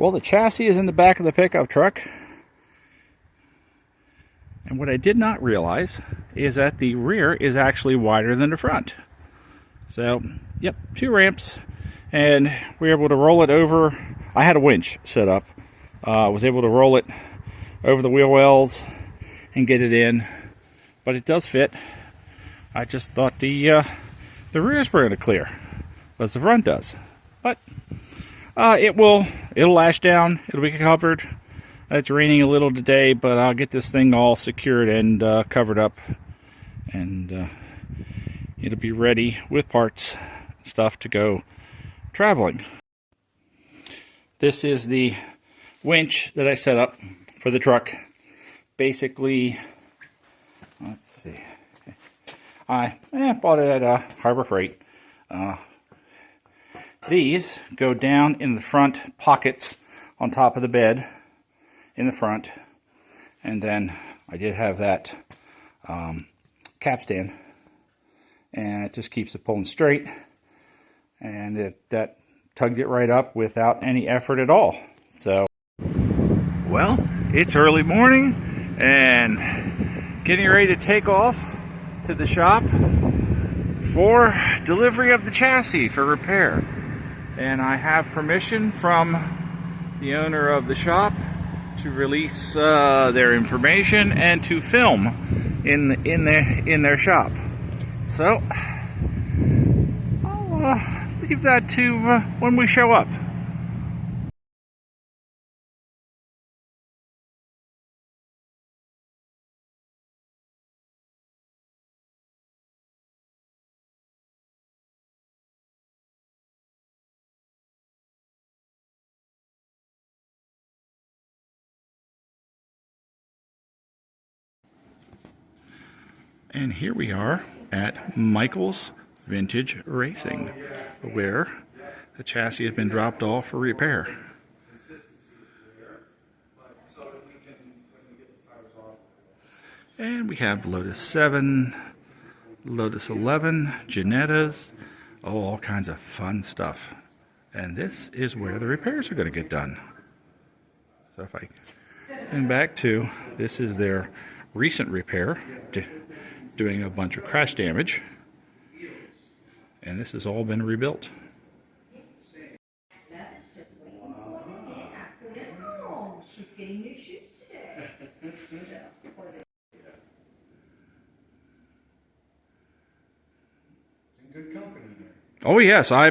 Well, the chassis is in the back of the pickup truck. And what I did not realize is that the rear is actually wider than the front. So, yep, 2 ramps. And we were able to roll it over. I had a winch set up. Was able to roll it over the wheel wells and get it in. But it does fit. I just thought the rears were going to clear, as the front does. But it'll lash down. It'll be covered. It's raining a little today, but I'll get this thing all secured and covered up, and it'll be ready with parts and stuff to go traveling. This is the winch that I set up for the truck. Basically, let's see. I bought it at Harbor Freight. These go down in the front pockets on top of the bed in the front, and then I did have that capstan, and it just keeps it pulling straight, and that tugged it right up without any effort at all. So, well, it's early morning and getting ready to take off to the shop for delivery of the chassis for repair. And I have permission from the owner of the shop to release their information and to film in their shop. So I'll leave that to when we show up. And here we are at Michael's Vintage Racing, where the chassis has been dropped off for repair. And we have Lotus 7, Lotus 11, Ginettas, all kinds of fun stuff. And this is where the repairs are going to get done. So if I come back to, this is their recent repair, doing a bunch of crash damage, and this has all been rebuilt. She's getting new shoes today. It's in good company there. Oh yes, I'm